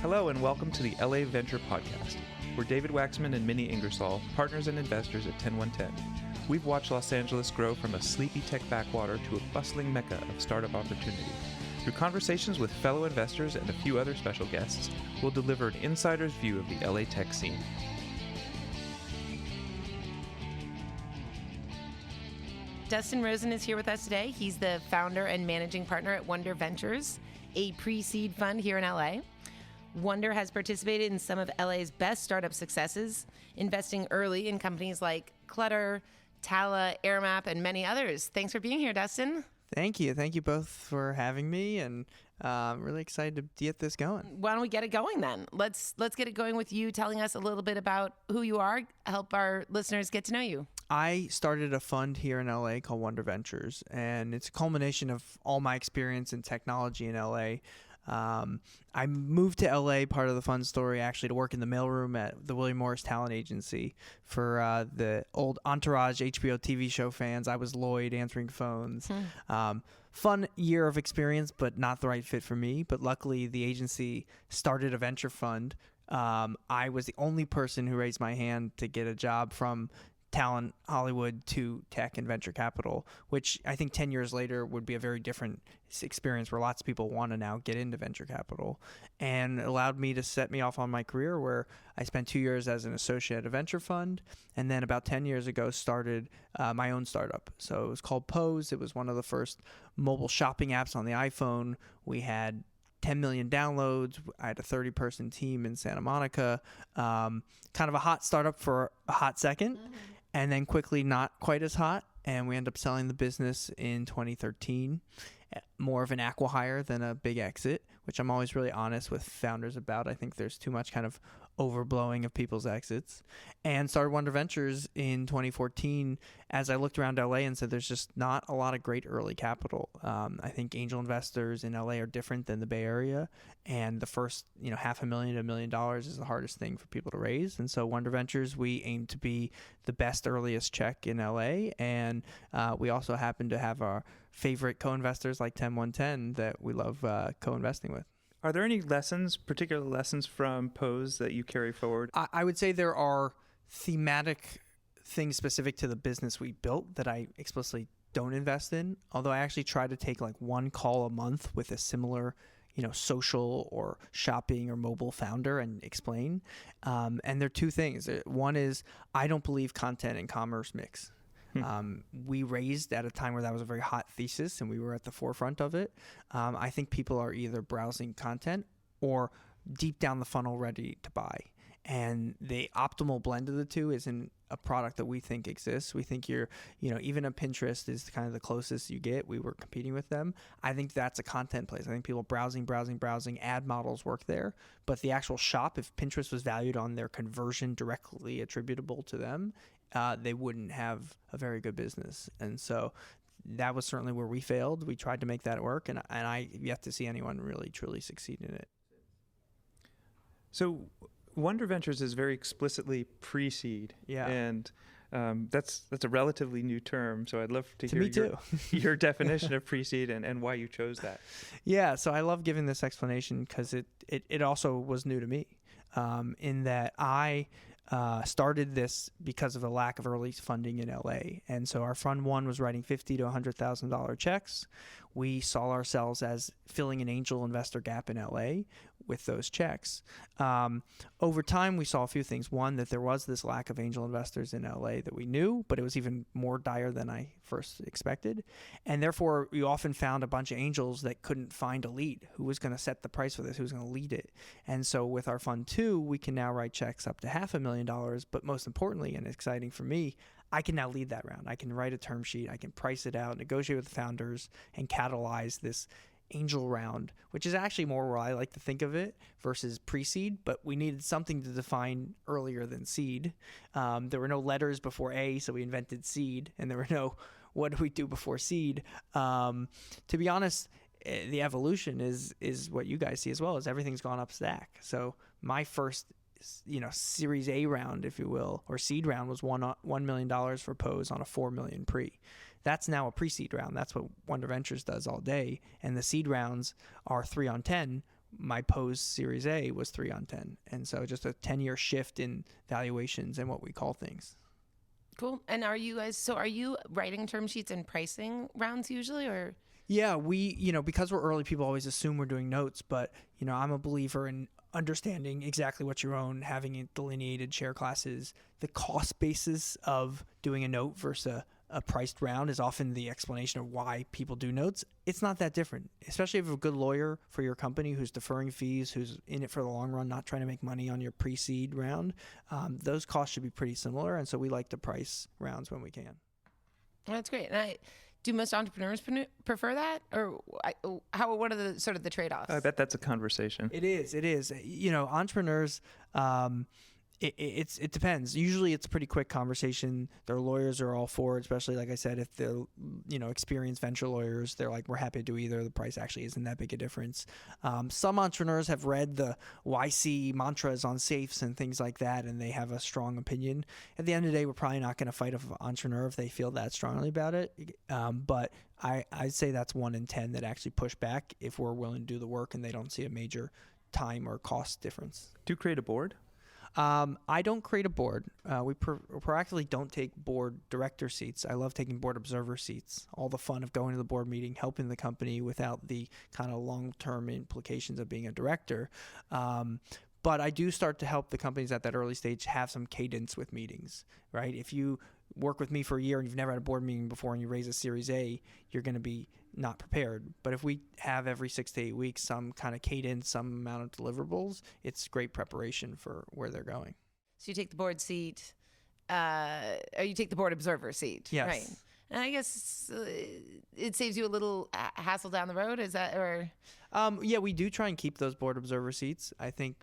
Hello and welcome to the LA Venture Podcast. We're David Waxman and Minnie Ingersoll, partners and investors at TenOneTen. We've watched Los Angeles grow from a sleepy tech backwater to a bustling mecca of startup opportunity. Through conversations with fellow investors and a few other special guests, we'll deliver an insider's view of the LA tech scene. Dustin Rosen is here with us today. He's the founder and managing partner at Wonder Ventures, a pre-seed fund here in LA. Wonder has participated in some of LA's best startup successes, investing early in companies like Clutter, Tala, AirMap, and many others. Thanks for being here, Dustin. Thank you. Thank you both for having me, and I'm really excited to get this going. Why don't we get it going then? Let's get it going with you telling us a little bit about who you are, help our listeners get to know you. I started a fund here in LA called Wonder Ventures, and it's a culmination of all my experience in technology in LA. I moved to LA, part of the fun story, actually, to work in the mailroom at the William Morris Talent Agency for the old Entourage HBO TV show fans. I was Lloyd answering phones. Fun year of experience, but not the right fit for me. But luckily, the agency started a venture fund. I was the only person who raised my hand to get a job from talent, Hollywood to tech and venture capital, which I think 10 years later would be a very different experience where lots of people want to now get into venture capital, and allowed me to set me off on my career where I spent 2 years as an associate at a venture fund, and then about 10 years ago started my own startup. So it was called Pose. It was one of the first mobile shopping apps on the iPhone. We had 10 million downloads. I had a 30-person team in Santa Monica. Kind of a hot startup for a hot second. And then quickly not quite as hot, and we ended up selling the business in 2013. More of an acqui-hire than a big exit, which I'm always really honest with founders about. I think there's too much kind of overblowing of people's exits. And started Wonder Ventures in 2014 as I looked around LA and said there's just not a lot of great early capital. I think angel investors in LA are different than the Bay Area, and the first $500,000 to $1 million is the hardest thing for people to raise. And so Wonder Ventures, we aim to be the best earliest check in LA, and we also happen to have our favorite co-investors like TenOneTen that we love co-investing with. Are there any particular lessons from Pose that you carry forward? I would say there are thematic things specific to the business we built that I explicitly don't invest in, although I actually try to take like one call a month with a similar social or shopping or mobile founder and explain. And there are two things. One is I don't believe content and commerce mix. We raised at a time where that was a very hot thesis and we were at the forefront of it. I think people are either browsing content or deep down the funnel ready to buy. And the optimal blend of the two isn't a product that we think exists. We think even a Pinterest is kind of the closest you get. We were competing with them. I think that's a content place. I think people browsing, ad models work there. But the actual shop, if Pinterest was valued on their conversion directly attributable to them, they wouldn't have a very good business. And so that was certainly where we failed. We tried to make that work, and I yet to see anyone really truly succeed in it. So Wonder Ventures is very explicitly pre-seed. Yeah. And that's a relatively new term, so I'd love to hear your definition of pre-seed and why you chose that. Yeah, so I love giving this explanation because it also was new to me, in that I started this because of the lack of early funding in LA. And so our fund one was writing $50,000 to $100,000 checks. We saw ourselves as filling an angel investor gap in LA with those checks. Over time, we saw a few things. One, that there was this lack of angel investors in LA that we knew, but it was even more dire than I first expected. And therefore, we often found a bunch of angels that couldn't find a lead. Who was going to set the price for this? Who was going to lead it? And so with our fund two, we can now write checks up to $500,000. But most importantly, and exciting for me, I can now lead that round. I can write a term sheet. I can price it out, negotiate with the founders, and catalyze this angel round, which is actually more where I like to think of it versus pre-seed, but we needed something to define earlier than seed. There were no letters before A, so we invented seed, and there were no what do we do before seed. To be honest, the evolution is what you guys see as well, is everything's gone up stack. So my first Series A round, if you will, or seed round was $1 million for Pose on a $4 million pre. That's now a pre-seed round. That's what Wonder Ventures does all day. And the seed rounds are 3 on 10 my Pose Series A was 3 on 10. And so just a 10-year shift in valuations and what we call things. Cool. And are you writing term sheets and pricing rounds usually, or? Yeah, because we're early, people always assume we're doing notes, but, I'm a believer in understanding exactly what you own, having delineated share classes. The cost basis of doing a note versus a priced round is often the explanation of why people do notes. It's not that different, especially if you have a good lawyer for your company who's deferring fees, who's in it for the long run, not trying to make money on your pre-seed round. Those costs should be pretty similar, and so we like to price rounds when we can. That's great. And do most entrepreneurs prefer that, or what are the sort of the trade-offs? I bet that's a conversation. It is. Entrepreneurs. It depends. Usually it's a pretty quick conversation. Their lawyers are all for it, especially, like I said, if they're, experienced venture lawyers, they're like, we're happy to do either. The price actually isn't that big a difference. Some entrepreneurs have read the YC mantras on safes and things like that, and they have a strong opinion. At the end of the day, we're probably not going to fight an entrepreneur if they feel that strongly about it. But I'd say that's 1 in 10 that actually push back if we're willing to do the work and they don't see a major time or cost difference. Do you create a board? I don't create a board. We proactively don't take board director seats. I love taking board observer seats. All the fun of going to the board meeting, helping the company without the kind of long-term implications of being a director. But I do start to help the companies at that early stage have some cadence with meetings, right? If you work with me for a year and you've never had a board meeting before and you raise a Series A, you're going to be not prepared. But if we have every 6 to 8 weeks some kind of cadence, some amount of deliverables, it's great preparation for where they're going. So you take the board seat, or you take the board observer seat, yes. Right? And I guess it saves you a little hassle down the road. Is that or? Yeah, we do try and keep those board observer seats. I think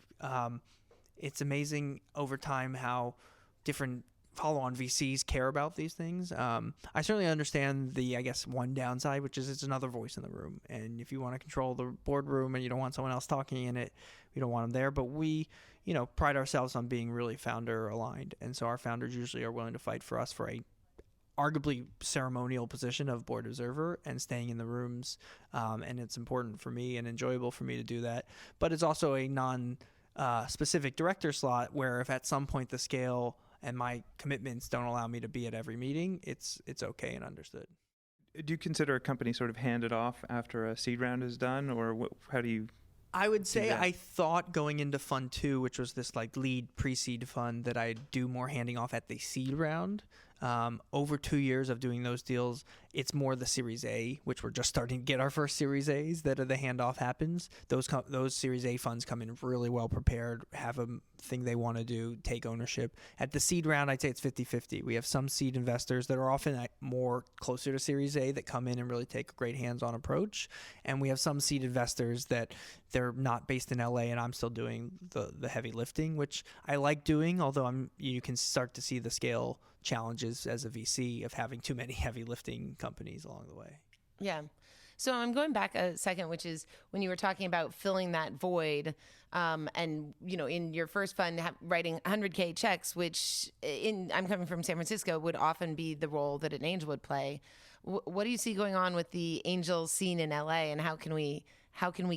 it's amazing over time how different follow-on VCs care about these things. I certainly understand the, one downside, which is it's another voice in the room. And if you want to control the boardroom and you don't want someone else talking in it, we don't want them there. But we, pride ourselves on being really founder aligned. And so our founders usually are willing to fight for us for a arguably ceremonial position of board observer and staying in the rooms. And it's important for me and enjoyable for me to do that. But it's also a non-specific director slot where if at some point the scale and my commitments don't allow me to be at every meeting, it's okay and understood. Do you consider a company sort of handed off after a seed round is done, or how do you? I would say I thought going into Fund 2, which was this lead pre-seed fund, that I'd do more handing off at the seed round. Over 2 years of doing those deals, it's more the Series A, which we're just starting to get our first Series A's, that the handoff happens. Those Series A funds come in really well prepared, have a thing they want to do, take ownership. At the seed round, I'd say it's 50-50. We have some seed investors that are often more closer to Series A that come in and really take a great hands-on approach. And we have some seed investors that they're not based in LA and I'm still doing the heavy lifting, which I like doing, although you can start to see the scale challenges as a VC of having too many heavy lifting companies along the way. Yeah. So I'm going back a second, which is when you were talking about filling that void, and in your first fund, writing 100K checks, which I'm coming from San Francisco, would often be the role that an angel would play. What do you see going on with the angel scene in LA, and how can we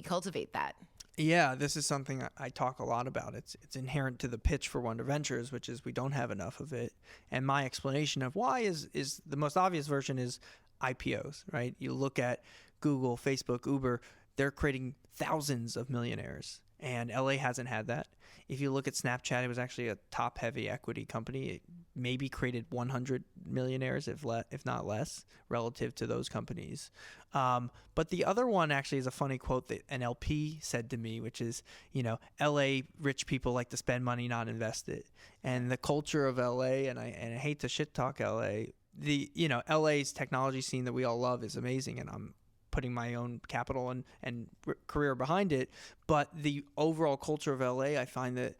cultivate that? Yeah, this is something I talk a lot about. It's inherent to the pitch for Wonder Ventures, which is we don't have enough of it. And my explanation of why is the most obvious version is IPOs, right? You look at Google, Facebook, Uber, they're creating thousands of millionaires, and LA hasn't had that. If you look at Snapchat, it was actually a top-heavy equity company. It maybe created 100 millionaires, if not less, relative to those companies. But the other one actually is a funny quote that an LP said to me, which is, LA rich people like to spend money, not invest it. And the culture of LA, and I hate to shit talk LA, LA's technology scene that we all love is amazing, and I'm putting my own capital and career behind it. But the overall culture of LA, I find that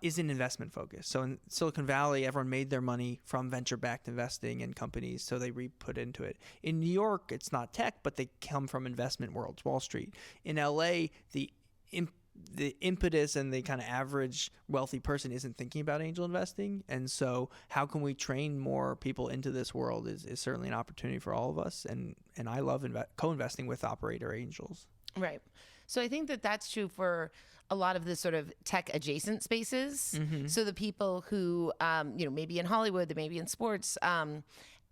isn't investment focused. So in Silicon Valley, everyone made their money from venture-backed investing in companies, so they put into it. In New York, it's not tech, but they come from investment worlds, Wall Street. In LA, the impetus and the kind of average wealthy person isn't thinking about angel investing. And so how can we train more people into this world is certainly an opportunity for all of us. And I love co-investing with operator angels. Right. So I think that that's true for a lot of the sort of tech adjacent spaces. So the people who, maybe in Hollywood, they may be in sports.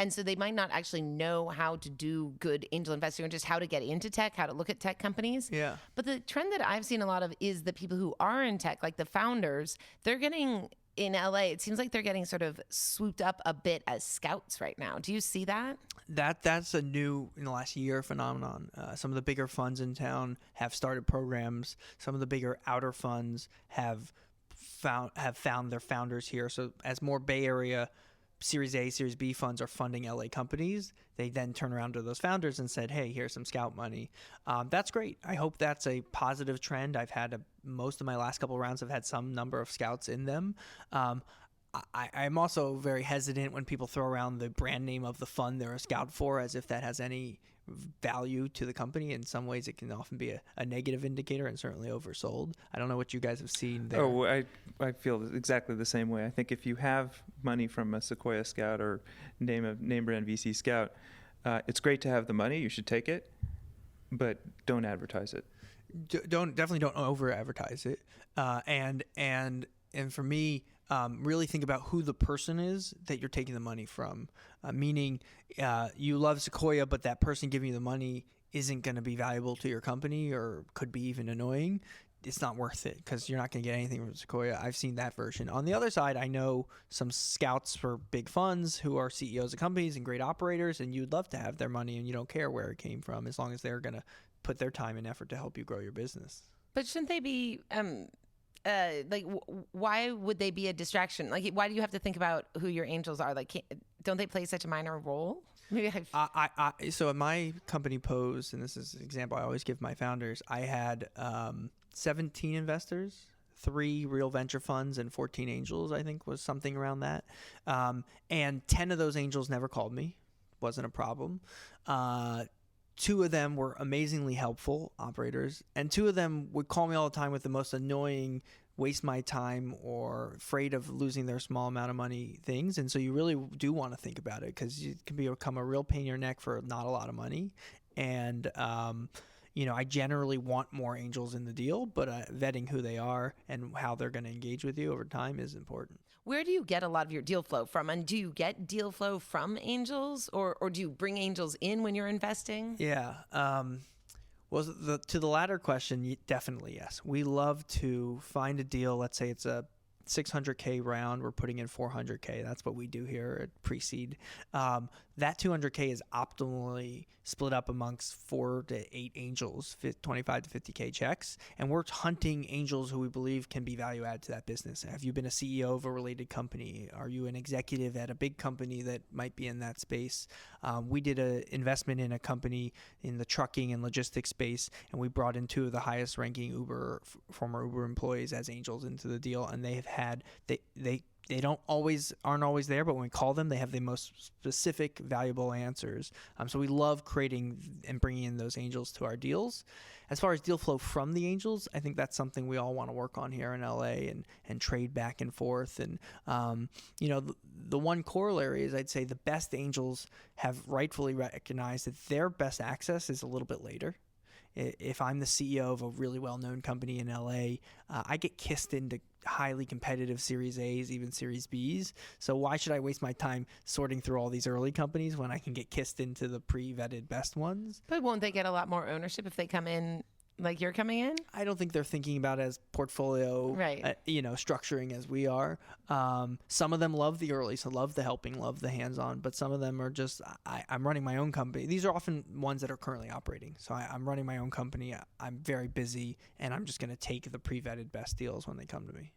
And so they might not actually know how to do good angel investing or just how to get into tech, how to look at tech companies. Yeah. But the trend that I've seen a lot of is the people who are in tech, like the founders, they're getting in LA, it seems like they're getting sort of swooped up a bit as scouts right now. Do you see that? That's a new, in the last year, phenomenon. Some of the bigger funds in town have started programs. Some of the bigger outer funds have found their founders here. So as more Bay Area Series A, Series B funds are funding LA companies, they then turn around to those founders and said, hey, here's some scout money. That's great. I hope that's a positive trend. I've had most of my last couple of rounds have had some number of scouts in them. I'm also very hesitant when people throw around the brand name of the fund they're a scout for as if that has any value to the company. In some ways, it can often be a negative indicator and certainly oversold. I don't know what you guys have seen there. Oh, I feel exactly the same way. I think if you have money from a Sequoia Scout or name brand VC Scout, it's great to have the money. You should take it, but don't advertise it. Definitely don't over advertise it. And for me, really think about who the person is that you're taking the money from. Meaning, you love Sequoia, but that person giving you the money isn't going to be valuable to your company or could be even annoying. It's not worth it because you're not going to get anything from Sequoia. I've seen that version. On the other side, I know some scouts for big funds who are CEOs of companies and great operators, and you'd love to have their money and you don't care where it came from as long as they're going to put their time and effort to help you grow your business. But shouldn't they be why would they be a distraction? Like, why do you have to think about who your angels are? Like, don't they play such a minor role? Maybe So at my company Pose, and this is an example I always give my founders, I had 17 investors, 3 real venture funds, and 14 angels, I think was something around that. And 10 of those angels never called me. Wasn't a problem. 2 of them were amazingly helpful operators, and 2 of them would call me all the time with the most annoying, waste my time or afraid of losing their small amount of money things. And so you really do want to think about it because it can become a real pain in your neck for not a lot of money. And, I generally want more angels in the deal, but vetting who they are and how they're going to engage with you over time is important. Where do you get a lot of your deal flow from? And do you get deal flow from angels or do you bring angels in when you're investing? Yeah. To the latter question, definitely yes. We love to find a deal. Let's say it's a $600K round. We're putting in $400K. That's what we do here at Pre-Seed. That $200K is optimally split up amongst 4 to 8 angels, 25 to 50K checks. And we're hunting angels who we believe can be value add to that business. Have you been a CEO of a related company? Are you an executive at a big company that might be in that space? We did an investment in a company in the trucking and logistics space, and we brought in 2 of the highest ranking former Uber employees as angels into the deal. And they have had, they aren't always there, but when we call them, they have the most specific, valuable answers. So we love creating and bringing in those angels to our deals. As far as deal flow from the angels, I think that's something we all want to work on here in LA and trade back and forth. And, the one corollary is I'd say the best angels have rightfully recognized that their best access is a little bit later. If I'm the CEO of a really well-known company in LA, I get kissed into highly competitive Series A's, even Series B's. So why should I waste my time sorting through all these early companies when I can get kissed into the pre-vetted best ones? But won't they get a lot more ownership if they come in like you're coming in? I don't think they're thinking about it as portfolio, right. Structuring as we are. Some of them love the early, so love the helping, love the hands-on, but some of them are just, I'm running my own company. These are often ones that are currently operating. So I'm running my own company. I'm very busy, and I'm just going to take the pre-vetted best deals when they come to me.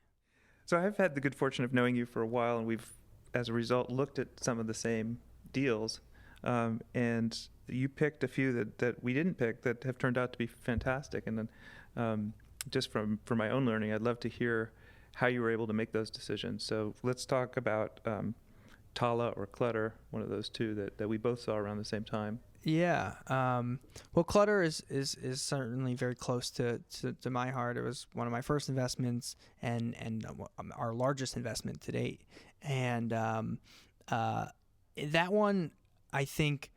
So I've had the good fortune of knowing you for a while, and we've, as a result, looked at some of the same deals. And you picked a few that we didn't pick that have turned out to be fantastic. And then just from my own learning, I'd love to hear how you were able to make those decisions. So let's talk about Tala or Clutter, one of those 2 that we both saw around the same time. Yeah. Well, Clutter is certainly very close to my heart. It was one of my first investments and our largest investment to date. And that one, I think,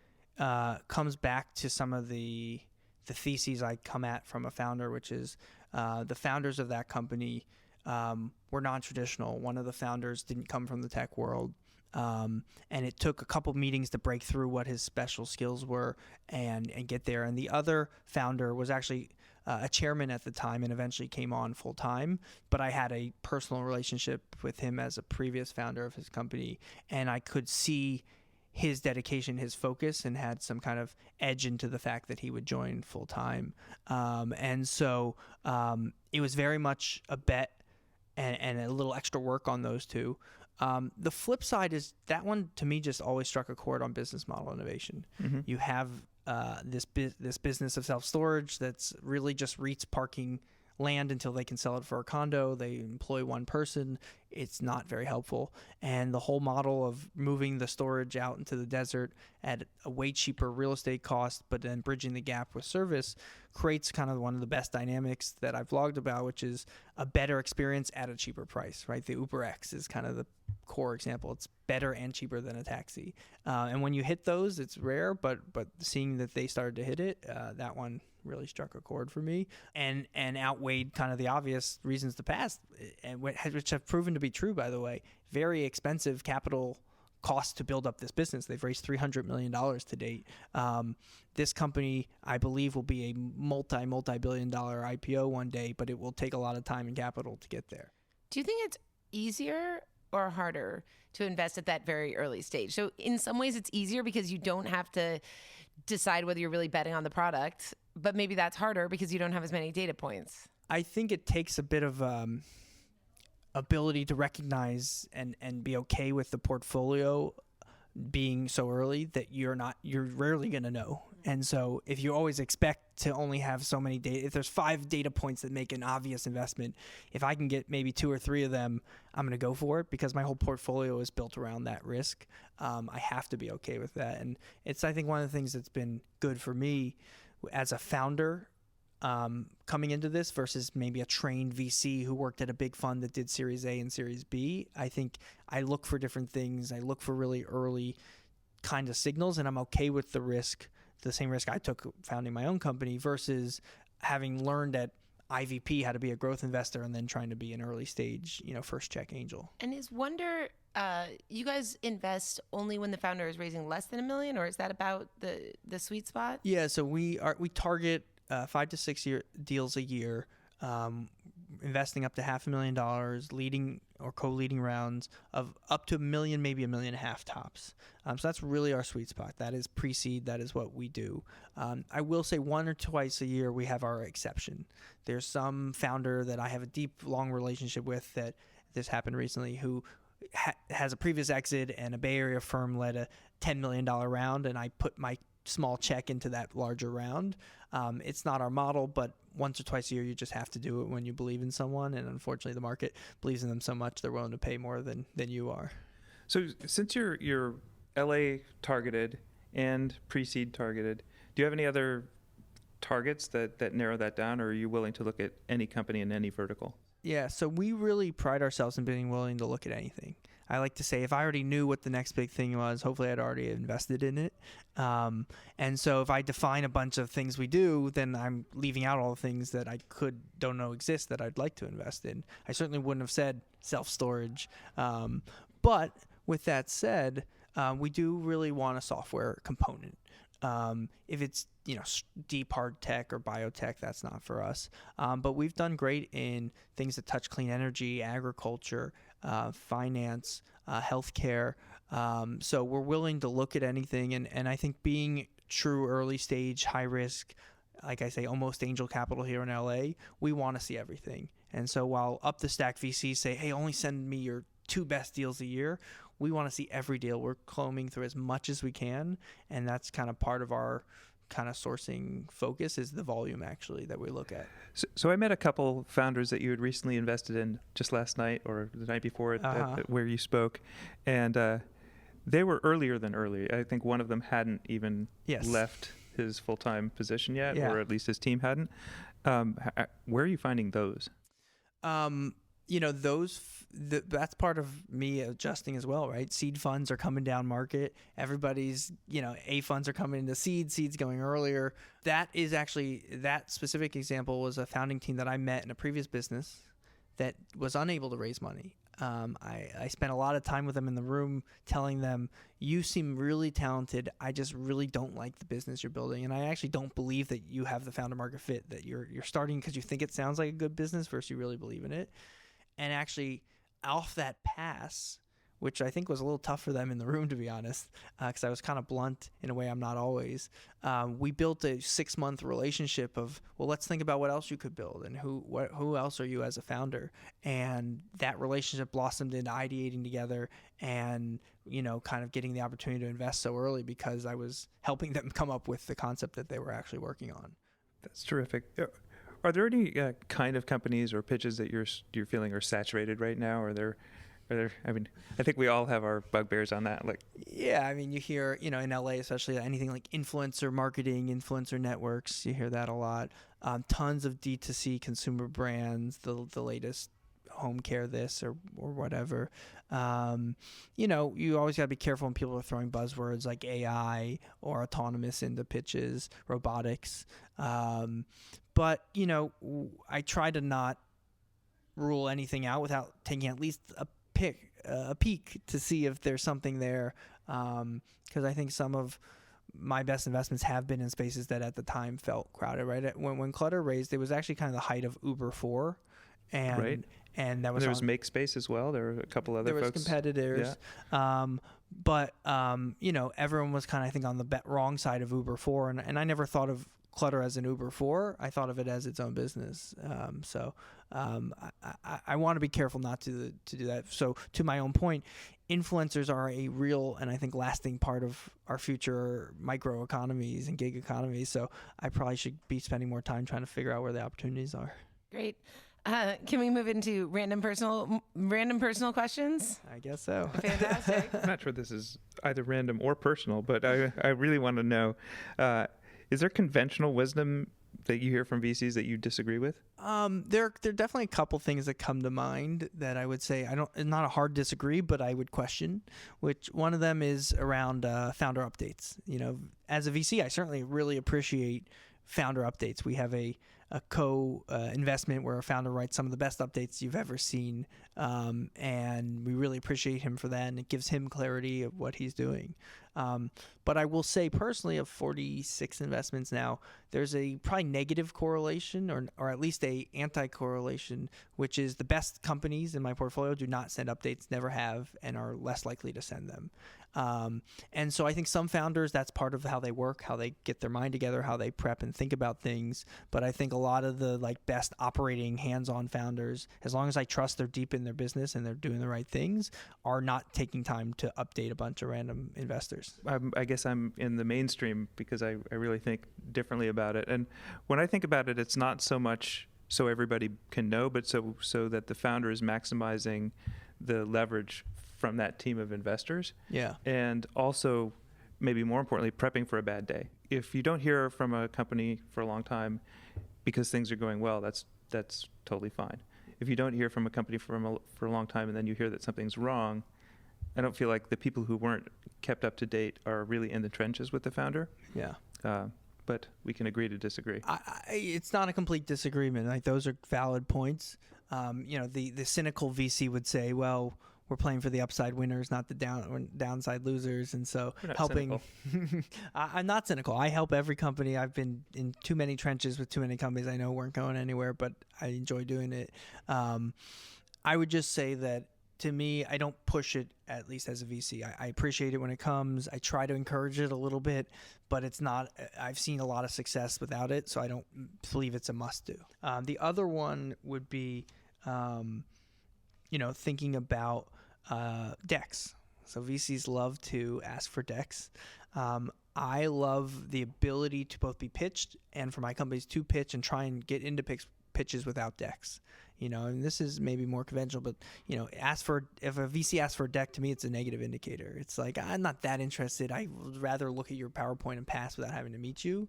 comes back to some of the the theses I come at from a founder, which is the founders of that company were non-traditional. One of the founders didn't come from the tech world. And it took a couple meetings to break through what his special skills were and get there. And the other founder was actually a chairman at the time and eventually came on full time. But I had a personal relationship with him as a previous founder of his company, and I could see his dedication, his focus, and had some kind of edge into the fact that he would join full time. And so it was very much a bet and a little extra work on those two. The flip side is that one, to me, just always struck a chord on business model innovation. Mm-hmm. You have this business of self-storage that's really just REITs parking land until they can sell it for a condo. They employ one person. It's not very helpful. And the whole model of moving the storage out into the desert at a way cheaper real estate cost, but then bridging the gap with service, creates kind of one of the best dynamics that I've blogged about, which is a better experience at a cheaper price, right? The UberX is kind of the core example. It's better and cheaper than a taxi. And when you hit those, it's rare, but seeing that they started to hit it, that one really struck a chord for me and outweighed kind of the obvious reasons to pass, and which have proven to be true, by the way. Very expensive capital costs to build up this business. They've raised $300 million to date. This company, I believe, will be a multi-billion dollar IPO one day, but it will take a lot of time and capital to get there. Do you think it's easier or harder to invest at that very early stage? So in some ways it's easier because you don't have to decide whether you're really betting on the product, but maybe that's harder because you don't have as many data points. I think it takes a bit of ability to recognize and be okay with the portfolio being so early that you're rarely going to know. And so if you always expect to only have so many data, if there's 5 data points that make an obvious investment, if I can get maybe 2 or 3 of them, I'm going to go for it because my whole portfolio is built around that risk. I have to be okay with that. And it's, I think, one of the things that's been good for me as a founder coming into this versus maybe a trained VC who worked at a big fund that did Series A and Series B. I think I look for different things. I look for really early kind of signals, and I'm okay with the risk, the same risk I took founding my own company versus having learned at IVP how to be a growth investor and then trying to be an early stage, first check angel. And is Wonder, you guys invest only when the founder is raising less than $1 million, or is that about the sweet spot? Yeah, so we target 5 to 6 deals a year, investing up to $500,000, leading or co-leading rounds of up to $1 million, maybe $1.5 million tops. So that's really our sweet spot. That is pre-seed. That is what we do. I will say 1 or twice a year we have our exception. There's some founder that I have a deep, long relationship with that this happened recently who has a previous exit and a Bay Area firm led a $10 million round, and I put my small check into that larger round. It's not our model, but once or twice a year, you just have to do it when you believe in someone. And unfortunately, the market believes in them so much, they're willing to pay more than you are. So since you're LA targeted and pre-seed targeted, do you have any other targets that narrow that down, or are you willing to look at any company in any vertical? Yeah, so we really pride ourselves in being willing to look at anything. I like to say if I already knew what the next big thing was, hopefully I'd already invested in it. And so if I define a bunch of things we do, then I'm leaving out all the things that I don't know exist that I'd like to invest in. I certainly wouldn't have said self-storage. But with that said, we do really want a software component. If it's deep hard tech or biotech, that's not for us. But we've done great in things that touch clean energy, agriculture, finance, healthcare. So we're willing to look at anything. And I think being true early stage, high risk, like I say, almost angel capital here in LA, we want to see everything. And so while up the stack VCs say, hey, only send me your 2 best deals a year, we want to see every deal. We're combing through as much as we can. And that's kind of part of our kind of sourcing focus is the volume actually that we look at. So I met a couple founders that you had recently invested in just last night or the night before at where you spoke. And they were earlier than early. I think one of them hadn't even left his full-time position yet, or at least his team hadn't. Where are you finding those? that's part of me adjusting as well, right? Seed funds are coming down market. Everybody's, A funds are coming into seeds going earlier. That specific example was a founding team that I met in a previous business that was unable to raise money. I spent a lot of time with them in the room telling them, you seem really talented. I just really don't like the business you're building. And I actually don't believe that you have the founder market fit, that you're starting because you think it sounds like a good business versus you really believe in it. And actually off that pass, which I think was a little tough for them in the room, to be honest, because I was kind of blunt in a way I'm not always. We built a 6-month relationship of, well, let's think about what else you could build and who else are you as a founder. And that relationship blossomed into ideating together and, kind of getting the opportunity to invest so early because I was helping them come up with the concept that they were actually working on. That's terrific. Are there any kind of companies or pitches that you're feeling are saturated right now? I think we all have our bugbears on that. Yeah, you hear, in LA especially, anything like influencer marketing, influencer networks, you hear that a lot. Tons of D2C consumer brands, the latest home care this or whatever. You always got to be careful when people are throwing buzzwords like AI or autonomous into pitches, robotics. But, I try to not rule anything out without taking at least a peek to see if there's something there. Because I think some of my best investments have been in spaces that at the time felt crowded, right? When Clutter raised, it was actually kind of the height of Uber 4. Right. And that was there was MakeSpace as well. There were a couple other folks. There was competitors. Yeah. But everyone was kind of, I think, on the wrong side of Uber 4. And I never thought of Clutter as an Uber 4. I thought of it as its own business. I want to be careful not to do that. So to my own point, influencers are a real and I think lasting part of our future micro economies and gig economies. So I probably should be spending more time trying to figure out where the opportunities are. Great. Can we move into random personal questions? I guess so. Fantastic. I'm not sure this is either random or personal, but I really want to know, is there conventional wisdom that you hear from VCs that you disagree with? There are definitely a couple things that come to mind that I would say not a hard disagree, but I would question. Which one of them is around founder updates. As a VC, I certainly really appreciate founder updates. We have a co-investment where a founder writes some of the best updates you've ever seen, and we really appreciate him for that, and it gives him clarity of what he's doing. But I will say personally, of 46 investments now, there's a probably negative correlation or at least a anti-correlation, which is the best companies in my portfolio do not send updates, never have, and are less likely to send them. And so I think some founders, that's part of how they work, how they get their mind together, how they prep and think about things. But I think a lot of the best operating hands-on founders, as long as I trust they're deep in their business and they're doing the right things, are not taking time to update a bunch of random investors. I guess I'm in the mainstream because I really think differently about it. And when I think about it, it's not so much so everybody can know, but so that the founder is maximizing the leverage from that team of investors. Yeah. And also, maybe more importantly, prepping for a bad day. If you don't hear from a company for a long time because things are going well, that's totally fine. If you don't hear from a company for a long time and then you hear that something's wrong, I don't feel like the people who weren't kept up to date are really in the trenches with the founder. Yeah. But we can agree to disagree. It's not a complete disagreement. Those are valid points. The cynical VC would say, well, we're playing for the upside winners, not the downside losers. And so helping, I'm not cynical. I help every company. I've been in too many trenches with too many companies I know weren't going anywhere, but I enjoy doing it. I would just say that to me, I don't push it, at least as a VC. I appreciate it when it comes. I try to encourage it a little bit, but it's not, I've seen a lot of success without it, so I don't believe it's a must do. The other one would be, thinking about decks. So VCs love to ask for decks. I love the ability to both be pitched and for my companies to pitch and try and get into pitches without decks. And this is maybe more conventional, but if a VC asks for a deck, to me, it's a negative indicator. It's like, I'm not that interested. I would rather look at your PowerPoint and pass without having to meet you.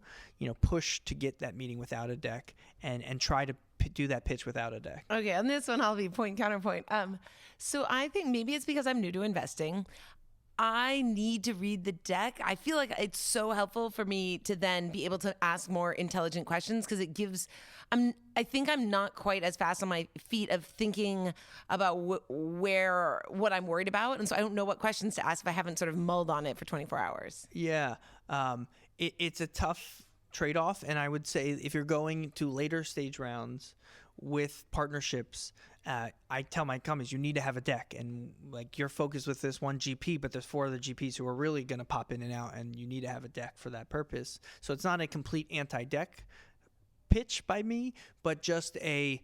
Push to get that meeting without a deck and try to do that pitch without a deck. Okay, on this one, I'll be point counterpoint. So I think maybe it's because I'm new to investing. I need to read the deck. I feel like it's so helpful for me to then be able to ask more intelligent questions because it gives. I think I'm not quite as fast on my feet of thinking about what I'm worried about, and so I don't know what questions to ask if I haven't sort of mulled on it for 24 hours. Yeah, it's a tough trade-off, and I would say if you're going to later stage rounds with partnerships, I tell my companies you need to have a deck, and like you're focused with this one GP, but there's 4 other GPs who are really going to pop in and out, and you need to have a deck for that purpose. So it's not a complete anti-deck pitch by me, but just a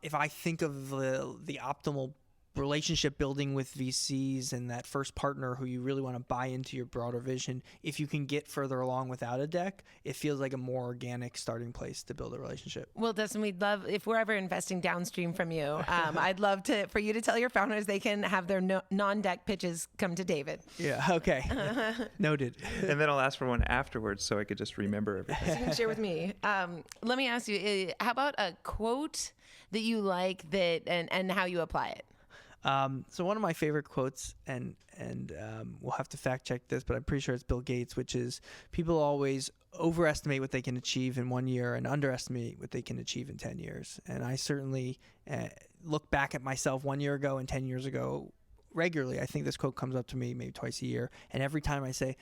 if I think of the optimal relationship building with VCs and that first partner who you really want to buy into your broader vision, if you can get further along without a deck, it feels like a more organic starting place to build a relationship. Well, Dustin, we'd love, if we're ever investing downstream from you, I'd love for you to tell your founders they can have their non-deck pitches come to David. Yeah, okay. Noted. And then I'll ask for one afterwards so I could just remember everything. So you can share with me. Let me ask you, how about a quote that you like and how you apply it? So one of my favorite quotes, and we'll have to fact check this, but I'm pretty sure it's Bill Gates, which is people always overestimate what they can achieve in 1 year and underestimate what they can achieve in 10 years. And I certainly look back at myself 1 year ago and 10 years ago regularly. I think this quote comes up to me maybe twice a year. And every time I say,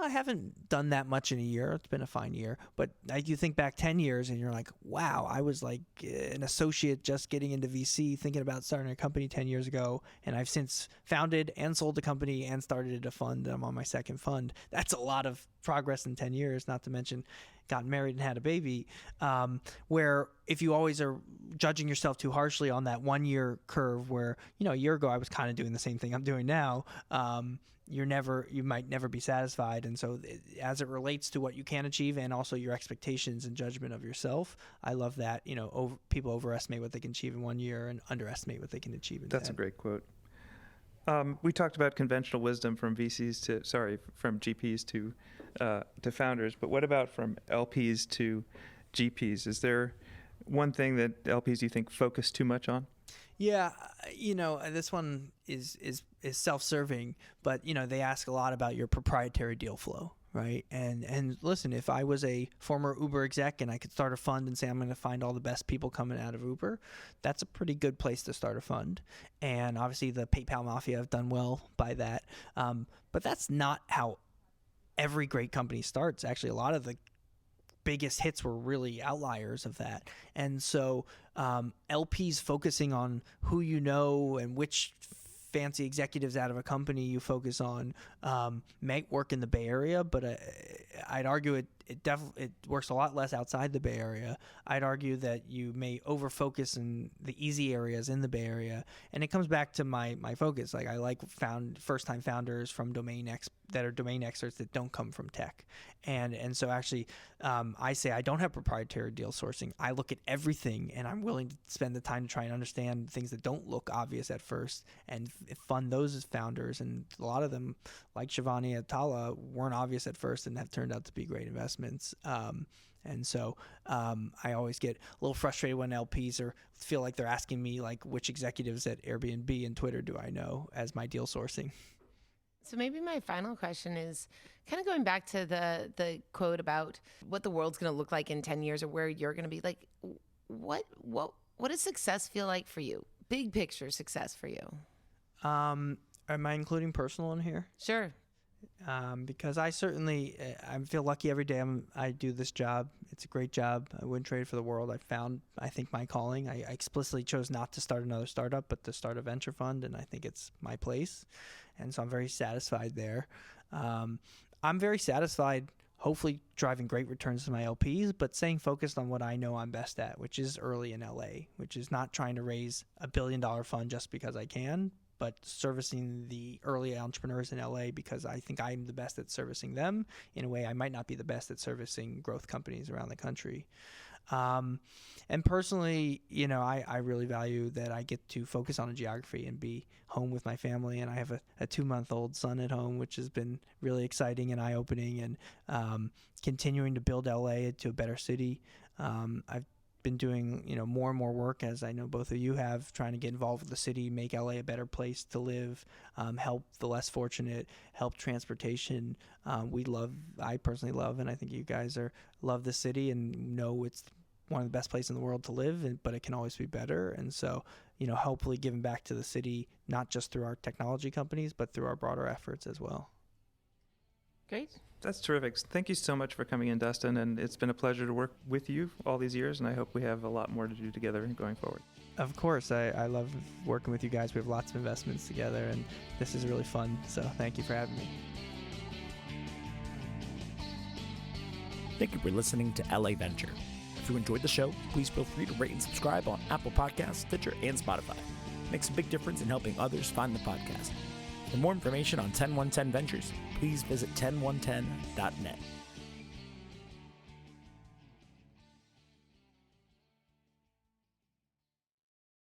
I haven't done that much in a year. It's been a fine year. But you think back 10 years and you're like, wow, I was like an associate just getting into VC, thinking about starting a company 10 years ago. And I've since founded and sold a company and started a fund. And I'm on my second fund. That's a lot of progress in 10 years, not to mention gotten married and had a baby, where if you always are judging yourself too harshly on that 1 year curve where, a year ago I was kind of doing the same thing I'm doing now, you might never be satisfied. And so as it relates to what you can achieve and also your expectations and judgment of yourself, I love that, people overestimate what they can achieve in 1 year and underestimate what they can achieve in 10. That's a great quote. We talked about conventional wisdom from from GPs to founders, but what about from LPs to GPs? Is there one thing that LPs you think focus too much on? Yeah, this one is self-serving, but they ask a lot about your proprietary deal flow, right? And listen, if I was a former Uber exec and I could start a fund and say I'm going to find all the best people coming out of Uber, that's a pretty good place to start a fund. And obviously the PayPal mafia have done well by that, but that's not how every great company starts. Actually, a lot of the biggest hits were really outliers of that. And so LPs focusing on who you know and which fancy executives out of a company you focus on may work in the Bay Area, but I'd argue it works a lot less outside the Bay Area. I'd argue that you may over-focus in the easy areas in the Bay Area, and it comes back to my focus. Like I like first-time founders from that are domain experts that don't come from tech, and so actually I say I don't have proprietary deal sourcing. I look at everything, and I'm willing to spend the time to try and understand things that don't look obvious at first, and fund those as founders. And a lot of them, like Shivani and Tala, weren't obvious at first and have turned out to be great investments. And so I always get a little frustrated when LPs feel like they're asking me like which executives at Airbnb and Twitter do I know as my deal sourcing. So maybe my final question is kind of going back to the quote about what the world's going to look like in 10 years or where you're going to be. Like, what does success feel like for you? Big picture success for you. Am I including personal in here? Sure. Because I feel lucky every day I do this job. It's a great job. I wouldn't trade it for the world. I think my calling. I explicitly chose not to start another startup, but to start a venture fund, and I think it's my place. And so I'm very satisfied there. I'm very satisfied, hopefully driving great returns to my LPs, but staying focused on what I know I'm best at, which is early in LA, which is not trying to raise $1 billion fund just because I can, but servicing the early entrepreneurs in LA because I think I'm the best at servicing them in a way I might not be the best at servicing growth companies around the country. And personally, I really value that I get to focus on a geography and be home with my family. And I have a 2-month-old son at home, which has been really exciting and eye-opening, and continuing to build LA into a better city. I've been doing, more and more work, as I know both of you have, trying to get involved with the city, make LA a better place to live, help the less fortunate, help transportation. I personally love, and I think you guys love the city and know it's one of the best places in the world to live, but it can always be better. And so, hopefully giving back to the city, not just through our technology companies, but through our broader efforts as well. Great. That's terrific. Thank you so much for coming in, Dustin, and it's been a pleasure to work with you all these years, and I hope we have a lot more to do together going forward. Of course. I love working with you guys. We have lots of investments together, and this is really fun. So thank you for having me. Thank you for listening to LA Venture. If you enjoyed the show, please feel free to rate and subscribe on Apple Podcasts, Stitcher, and Spotify. It makes a big difference in helping others find the podcast. For more information on TenOneTen Ventures, please visit TenOneTen.net.